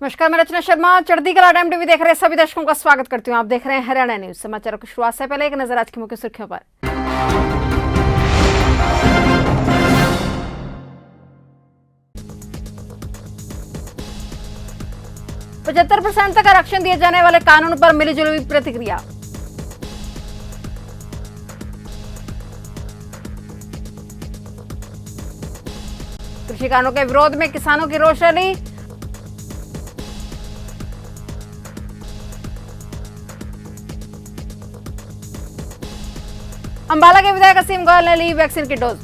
नमस्कार, मैं रचना शर्मा चढ़ती कला टाइम टीवी देख रहे सभी दर्शकों का स्वागत करती हूं। आप देख रहे हैं हरियाणा न्यूज। समाचारों की शुरुआत से पहले एक नजर आज की मुख्य सुर्खियों पर। 75% तक आरक्षण दिए जाने वाले कानून पर मिलीजुली प्रतिक्रिया। कृषि कानूनों के विरोध में किसानों की रोष रैली। अंबाला के विधायक असीम गोयल ने ली वैक्सीन की डोज।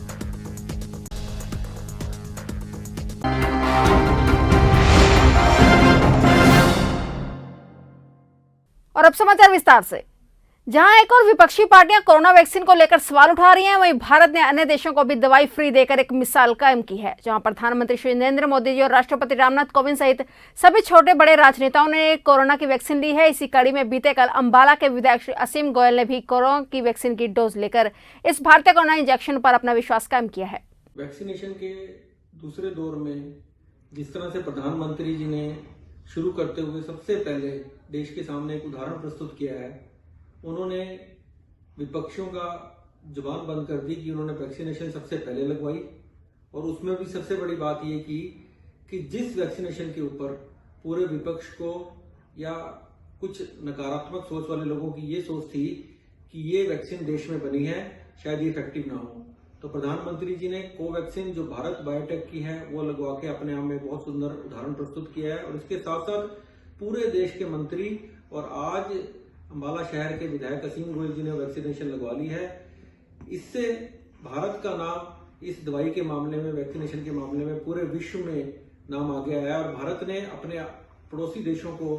और अब समाचार विस्तार से। जहां एक और विपक्षी पार्टियां कोरोना वैक्सीन को लेकर सवाल उठा रही हैं, वहीं भारत ने अन्य देशों को भी दवाई फ्री देकर एक मिसाल कायम की है। जहां प्रधानमंत्री श्री नरेंद्र मोदी जी और राष्ट्रपति रामनाथ कोविंद सहित सभी छोटे बड़े राजनेताओं ने कोरोना की वैक्सीन ली है। इसी कड़ी में बीते कल अंबाला के विधायक श्री असीम गोयल ने भी कोरोना की वैक्सीन की डोज लेकर इस भारतीय कोरोना इंजेक्शन पर अपना विश्वास कायम किया है। वैक्सीनेशन के दूसरे दौर में जिस तरह से प्रधानमंत्री जी ने शुरू करते हुए सबसे पहले देश के सामने एक उदाहरण प्रस्तुत किया है, उन्होंने विपक्षियों का जुबान बंद कर दी कि उन्होंने वैक्सीनेशन सबसे पहले लगवाई। और उसमें भी सबसे बड़ी बात यह की कि जिस वैक्सीनेशन के ऊपर पूरे विपक्ष को या कुछ नकारात्मक सोच वाले लोगों की ये सोच थी कि ये वैक्सीन देश में बनी है, शायद ये इफेक्टिव ना हो, तो प्रधानमंत्री जी ने कोवैक्सीन जो भारत बायोटेक की है वो लगवा के अपने आप में बहुत सुंदर उदाहरण प्रस्तुत किया है। और इसके साथ साथ पूरे देश के मंत्री और आज अंबाला शहर के विधायक असीम गोयल जी ने वैक्सीनेशन लगवा ली है। इससे भारत का नाम इस दवाई के मामले में, वैक्सीनेशन के मामले में पूरे विश्व में नाम आ गया है। और भारत ने अपने पड़ोसी देशों को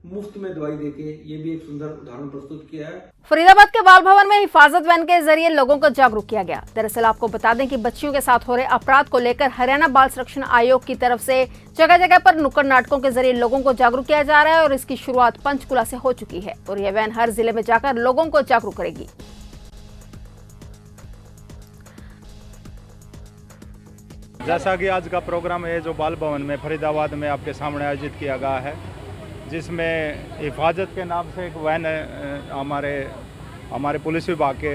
मुफ्त में दवाई देके ये भी एक सुंदर उदाहरण प्रस्तुत किया है। फरीदाबाद के बाल भवन में हिफाजत वैन के जरिए लोगों को जागरूक किया गया। दरअसल आपको बता दें कि बच्चियों के साथ हो रहे अपराध को लेकर हरियाणा बाल संरक्षण आयोग की तरफ से जगह जगह पर नुक्कड़ नाटकों के जरिए लोगों को जागरूक किया जा रहा है और इसकी शुरुआत पंचकुला से हो चुकी है और यह वैन हर जिले में जाकर लोगों को जागरूक करेगी। जैसा कि आज का प्रोग्राम है जो बाल भवन में फरीदाबाद में आपके सामने आयोजित किया गया है, जिसमें हिफाजत के नाम से एक वैन हमारे पुलिस विभाग के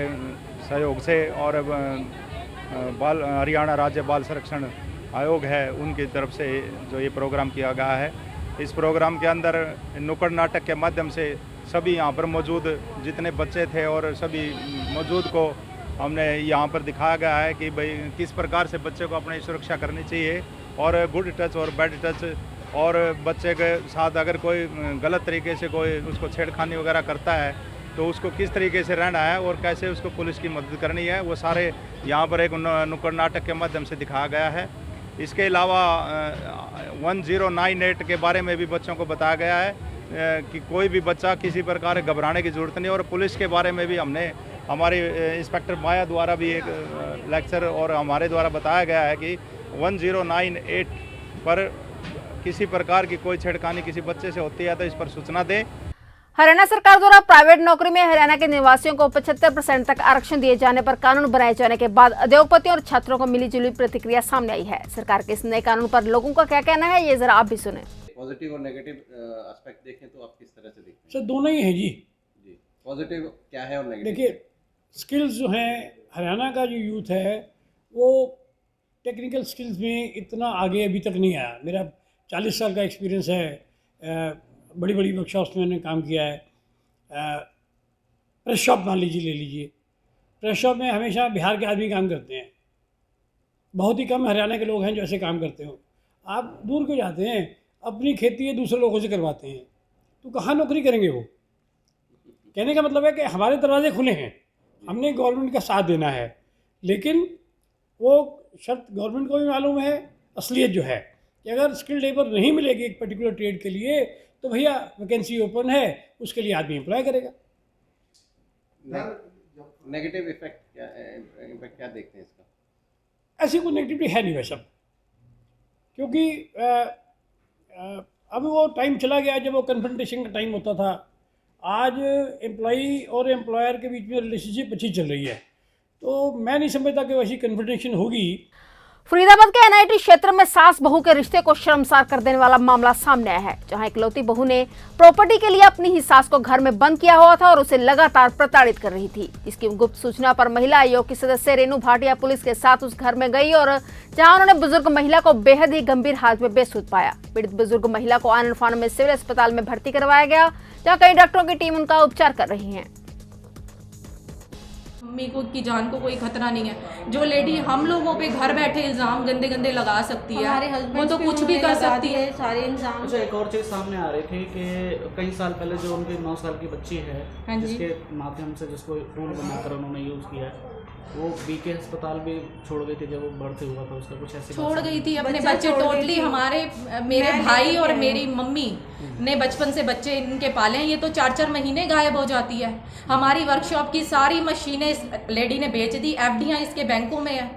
सहयोग से और हरियाणा राज्य बाल संरक्षण आयोग है उनकी तरफ से जो ये प्रोग्राम किया गया है। इस प्रोग्राम के अंदर नुक्कड़ नाटक के माध्यम से सभी यहाँ पर मौजूद जितने बच्चे थे और सभी मौजूद को हमने यहाँ पर दिखाया गया है कि भाई किस प्रकार से बच्चे को अपनी सुरक्षा करनी चाहिए और गुड टच और बैड टच, और बच्चे के साथ अगर कोई गलत तरीके से कोई उसको छेड़खानी वगैरह करता है तो उसको किस तरीके से रहना है और कैसे उसको पुलिस की मदद करनी है, वो सारे यहाँ पर एक नुक्कड़ नाटक के माध्यम से दिखाया गया है। इसके अलावा 1098 के बारे में भी बच्चों को बताया गया है कि कोई भी बच्चा किसी प्रकार घबराने की ज़रूरत नहीं। और पुलिस के बारे में भी हमने हमारी इंस्पेक्टर माया द्वारा भी एक लेक्चर और हमारे द्वारा बताया गया है कि 1098 पर किसी प्रकार की कोई छेड़खानी किसी बच्चे से होती है तो इस पर सूचना दें। हरियाणा सरकार द्वारा प्राइवेट नौकरी में हरियाणा के निवासियों को 75% तक आरक्षण दिए जाने पर कानून बनाए जाने के बाद उद्योगपतियों और छात्रों को मिलीजुली प्रतिक्रिया सामने आई है। सरकार के इस नए कानून पर लोगों का क्या कहना है, ये जरा आप भी सुने। पॉजिटिव और नेगेटिव एस्पेक्ट देखें तो आप किस तरह से देखते हैं? सर दोनों ही हैं जी। पॉजिटिव क्या है और नेगेटिव? देखिए, स्किल्स जो हैं, हरियाणा का जो यूथ है वो टेक्निकल स्किल्स में इतना आगे अभी तक नहीं आया। मेरा 40 साल का एक्सपीरियंस है, बड़ी बड़ी वर्कशॉप्स में मैंने काम किया है। प्रेस शॉप मान लीजिए, ले लीजिए, प्रेस शॉप में हमेशा बिहार के आदमी काम करते हैं, बहुत ही कम हरियाणा के लोग हैं जो ऐसे काम करते हो। आप दूर क्यों जाते हैं, अपनी खेती है दूसरे लोगों से करवाते हैं, तो कहाँ नौकरी करेंगे वो? कहने का मतलब है कि हमारे दरवाजे खुले हैं, हमने गवर्नमेंट का साथ देना है, लेकिन वो शर्त गवर्नमेंट को भी मालूम है, असलियत जो है कि अगर स्किल्ड लेबर नहीं मिलेगी एक पर्टिकुलर ट्रेड के लिए तो भैया वैकेंसी ओपन है, उसके लिए आदमी अप्लाई करेगा। नेगेटिव इफेक्ट क्या देखते हैं इसका? ऐसी कोई नेगेटिविटी है नहीं वैसा, क्योंकि अब वो टाइम चला गया जब वो कन्फ्रंटेशन का टाइम होता था। आज एम्प्लॉई और एम्प्लॉयर के बीच में रिलेशनशिप अच्छी चल रही है, तो मैं नहीं समझता कि वैसी कन्फ्रंटेशन होगी। फरीदाबाद के एनआईटी क्षेत्र में सास बहू के रिश्ते को शर्मसार कर देने वाला मामला सामने आया है, जहां इकलौती बहू ने प्रॉपर्टी के लिए अपनी ही सास को घर में बंद किया हुआ था और उसे लगातार प्रताड़ित कर रही थी। इसकी गुप्त सूचना पर महिला आयोग की सदस्य रेणु भाटिया पुलिस के साथ उस घर में गई और जहां उन्होंने बुजुर्ग महिला को बेहद ही गंभीर हालत में बेसुध पाया। पीड़ित बुजुर्ग महिला को आनंद फानन में सिविल अस्पताल में भर्ती करवाया गया, जहाँ कई डॉक्टरों की टीम उनका उपचार कर रही है। मम्मी को की जान को कोई खतरा नहीं है। जो लेडी हम लोगों पे घर बैठे इल्जाम गंदे गंदे लगा सकती है, वो तो कुछ भी कर सकती है। सारे इल्जाम। अच्छा, एक और चीज़ सामने आ रही थी कि कई साल पहले जो उनकी 9 साल की बच्ची है, जिसके माध्यम से जिसको फूल बनाकर उन्होंने यूज़ किया है, वो बीके अस्पताल भी छोड़ गई थी जब वो बर्थ हुआ था उसका, कुछ ऐसे छोड़ गई थी अपने बच्चे टोटली। हमारे मेरे भाई और मेरी मम्मी ने बचपन से बच्चे इनके पाले हैं। ये तो 4-4 महीने गायब हो जाती है। हमारी वर्कशॉप की सारी मशीनें इस लेडी ने बेच दी, एफडीआं इसके बैंकों में है।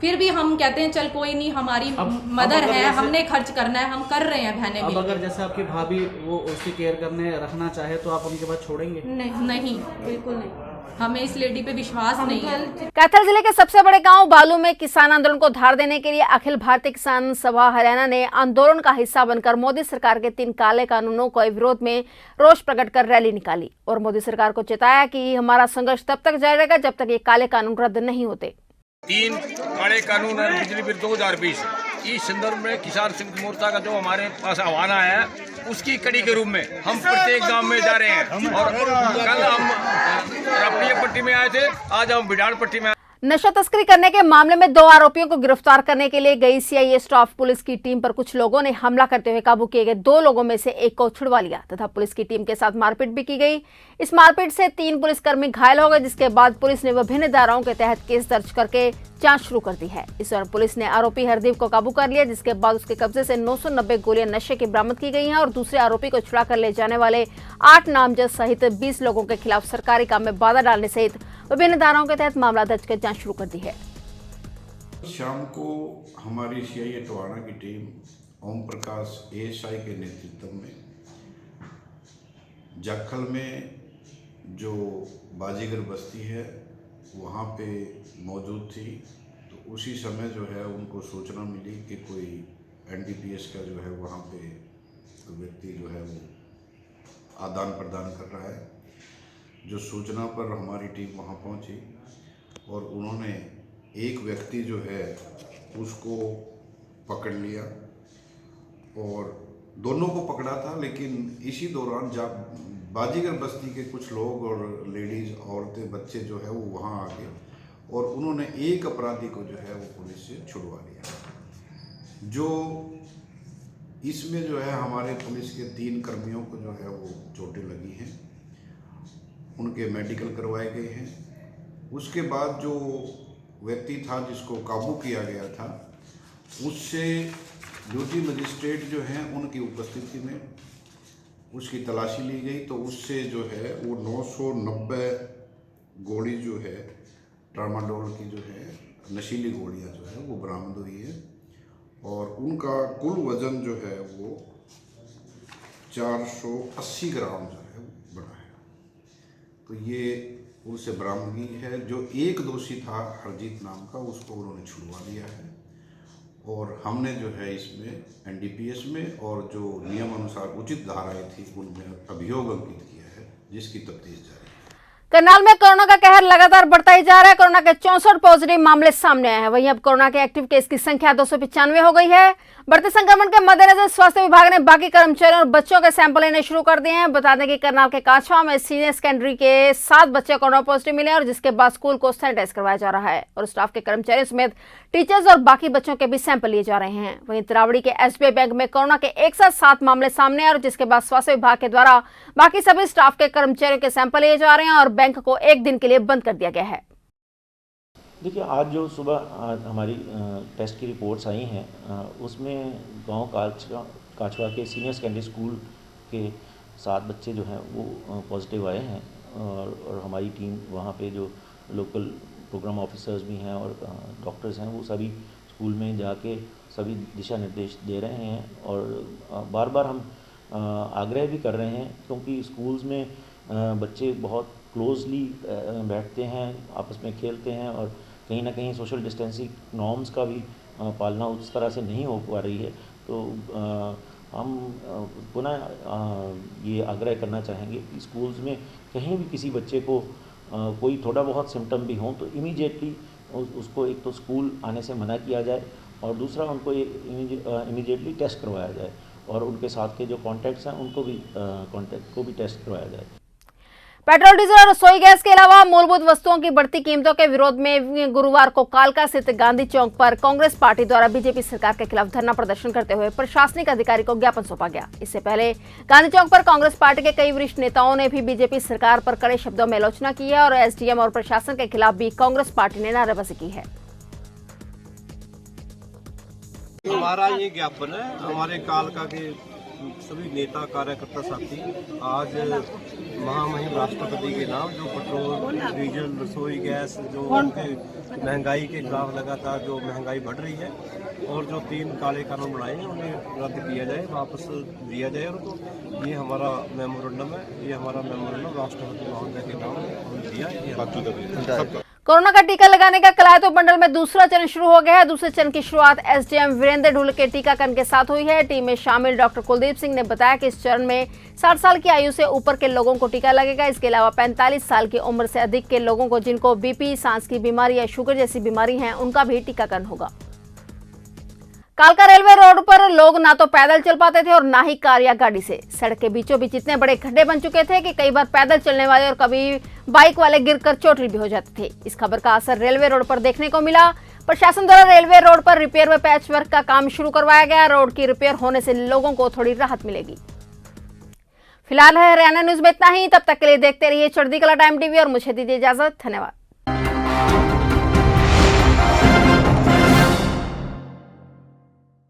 फिर भी हम कहते हैं चल कोई नहीं, हमारी मदर है, हमने खर्च करना है, हम कर रहे हैं बहने। अब अगर जैसे आपकी भाभी वो उसकी केयर करने रखना चाहे तो आप उनके बाद छोड़ेंगे? नहीं, बिल्कुल नहीं। हमें इस लेडी पे विश्वास नहीं है। कैथल जिले के सबसे बड़े गांव बालू में किसान आंदोलन को धार देने के लिए अखिल भारतीय किसान सभा हरियाणा ने आंदोलन का हिस्सा बनकर मोदी सरकार के 3 काले कानूनों के विरोध में रोष प्रकट कर रैली निकाली और मोदी सरकार को चेताया कि हमारा संघर्ष तब तक जारी रहेगा जब तक ये काले कानून रद्द नहीं होते। 3 काले कानून और बिजली बिल 2020 इस संदर्भ में किसान संयुक्त मोर्चा का जो हमारे पास आह्वान आया है, उसकी कड़ी के रूप में हम प्रत्येक गांव में जा रहे हैं। और कल हम रापड़िया पट्टी में आए थे, आज हम बिडाल पट्टी में। नशा तस्करी करने के मामले में 2 आरोपियों को गिरफ्तार करने के लिए गई सीआईए स्टाफ पुलिस की टीम पर कुछ लोगों ने हमला करते हुए काबू किए गए 2 लोगों में से एक को छुड़वा लिया तथा पुलिस की टीम के साथ मारपीट भी की गई। इस मारपीट से 3 पुलिसकर्मी घायल हो गए, जिसके बाद पुलिस ने विभिन्न धाराओं के तहत केस दर्ज करके जांच शुरू कर दी है। इस दौरान पुलिस ने आरोपी हरदीप को काबू कर लिया, जिसके बाद उसके कब्जे से 990 गोलियां नशे की बरामद की गई हैं और दूसरे आरोपी को छुड़ा कर ले जाने वाले 8 नामजद सहित 20 लोगों के खिलाफ सरकारी काम में बाधा डालने सहित विभिन्न धाराओं के तहत मामला दर्ज कर जांच शुरू कर दी है। शाम को हमारी सीआईए टोहाना की टीम ओम प्रकाश एएसआई के नेतृत्व में जाखल में जो बाजीगर बस्ती है वहाँ पे मौजूद थी। तो उसी समय जो है उनको सूचना मिली कि कोई एनडीपीएस का जो है वहाँ पे व्यक्ति जो है वो आदान प्रदान कर रहा है। जो सूचना पर हमारी टीम वहाँ पहुँची और उन्होंने एक व्यक्ति जो है उसको पकड़ लिया और दोनों को पकड़ा था। लेकिन इसी दौरान जब बाजीगर बस्ती के कुछ लोग और लेडीज़, औरतें, बच्चे जो है वो वहाँ आ गए और उन्होंने एक अपराधी को जो है वो पुलिस से छुड़वा लिया। जो इसमें जो है हमारे पुलिस के 3 कर्मियों को जो है वो चोटें लगी हैं, उनके मेडिकल करवाए गए हैं। उसके बाद जो व्यक्ति था जिसको काबू किया गया था, उससे ड्यूटी मजिस्ट्रेट जो हैं उनकी उपस्थिति में उसकी तलाशी ली गई। तो उससे जो है वो 990 गोली जो है ट्रामाडोल की जो है नशीली गोलियां जो है वो बरामद हुई है और उनका कुल वज़न जो है वो 480 ग्राम जो है बना है। तो ये उनसे बरामदगी है। जो एक दोषी था हरजीत नाम का, उसको उन्होंने छुड़वा लिया है और हमने जो है इसमें एनडीपीएस में और जो नियम अनुसार उचित धाराएं थी उनमें अभियोग अंकित किया है, जिसकी तफ्तीश जारी है। करनाल में कोरोना का कहर लगातार बढ़ता ही जा रहा है। कोरोना के 64 पॉजिटिव मामले सामने आए हैं। वहीं अब कोरोना के एक्टिव केस की संख्या 295 हो गई है। बढ़ते संक्रमण के मद्देनजर स्वास्थ्य विभाग ने बाकी कर्मचारियों और बच्चों के सैंपल लेने शुरू कर दिए हैं। बता दें कि करनाल के काछवा में सीनियर सेकेंडरी के 7 बच्चे कोरोना पॉजिटिव मिले और जिसके बाद स्कूल को सैनिटाइज करवाया जा रहा है और स्टाफ के कर्मचारियों समेत टीचर्स और बाकी बच्चों के भी सैंपल लिए जा रहे हैं। वहीं तिरावड़ी के एसबीआई बैंक में कोरोना के एक साथ 7 मामले सामने आए और जिसके बाद स्वास्थ्य विभाग के द्वारा बाकी सभी स्टाफ के कर्मचारियों के सैंपल लिए जा रहे हैं और बैंक को 1 दिन के लिए बंद कर दिया गया है। देखिए, आज जो सुबह हमारी टेस्ट की रिपोर्ट्स आई हैं उसमें गांव काछवा के सीनियर सेकेंडरी स्कूल के 7 बच्चे जो हैं वो पॉजिटिव आए हैं और हमारी टीम वहाँ पे जो लोकल प्रोग्राम ऑफिसर्स भी हैं और डॉक्टर्स हैं वो सभी स्कूल में जाके सभी दिशा निर्देश दे रहे हैं और बार बार हम आग्रह भी कर रहे हैं क्योंकि स्कूल्स में बच्चे बहुत क्लोजली बैठते हैं, आपस में खेलते हैं और कहीं ना कहीं सोशल डिस्टेंसिंग नॉर्म्स का भी पालना उस तरह से नहीं हो पा रही है। तो हम पुनः ये आग्रह करना चाहेंगे कि स्कूल्स में कहीं भी किसी बच्चे को कोई थोड़ा बहुत सिम्टम भी हो तो इमीडिएटली उसको एक तो स्कूल आने से मना किया जाए और दूसरा उनको इमीडिएटली टेस्ट करवाया जाए और उनके साथ के जो कॉन्टैक्ट्स हैं उनको भी कॉन्टैक्ट को भी टेस्ट करवाया जाए। पेट्रोल, डीजल और रसोई गैस के अलावा मूलभूत वस्तुओं की बढ़ती कीमतों के विरोध में गुरुवार को कालका स्थित गांधी चौक पर कांग्रेस पार्टी द्वारा बीजेपी सरकार के खिलाफ धरना प्रदर्शन करते हुए प्रशासनिक अधिकारी को ज्ञापन सौंपा गया। इससे पहले गांधी चौक पर कांग्रेस पार्टी के कई वरिष्ठ नेताओं ने भी बीजेपी सरकार पर कड़े शब्दों में आलोचना की है और एसडीएम और प्रशासन के खिलाफ भी कांग्रेस पार्टी ने नारेबाजी की है। हमारा ये ज्ञापन है, हमारे कालका के सभी नेता कार्यकर्ता साथी आज महामहिम राष्ट्रपति के नाम जो पेट्रोल, डीजल, रसोई गैस जो उनके महंगाई के खिलाफ लगातार जो महंगाई बढ़ रही है और जो 3 काले कानून बनाए हैं उन्हें रद्द किया जाए, वापस दिया जाए उनको। ये हमारा मेमोरेंडम है, ये हमारा मेमोरेंडम राष्ट्रपति महोदय के नाम हमने दिया है। कोरोना का टीका लगाने का कलायतों मंडल में दूसरा चरण शुरू हो गया है। दूसरे चरण की शुरुआत एसडीएम वीरेंद्र ढुल के टीकाकरण के साथ हुई है। टीम में शामिल डॉक्टर कुलदीप सिंह ने बताया कि इस चरण में 60 साल की आयु से ऊपर के लोगों को टीका लगेगा। इसके अलावा 45 साल की उम्र से अधिक के लोगों को जिनको बीपी, सांस की बीमारी या शुगर जैसी बीमारी है उनका भी टीकाकरण होगा। कालका रेलवे रोड पर लोग ना तो पैदल चल पाते थे और ना ही कार या गाड़ी से। सड़क के बीचों बीच इतने बड़े खड्डे बन चुके थे कि कई बार पैदल चलने वाले और कभी बाइक वाले गिरकर चोटिल भी हो जाते थे। इस खबर का असर रेलवे रोड पर देखने को मिला। प्रशासन द्वारा रेलवे रोड पर रिपेयर व पैच वर्क का काम शुरू करवाया गया। रोड की रिपेयर होने से लोगों को थोड़ी राहत मिलेगी। फिलहाल है हरियाणा न्यूज में इतना ही। तब तक के लिए देखते रहिए चढ़ती कला टाइम टीवी और मुझे दीजिए इजाजत। धन्यवाद।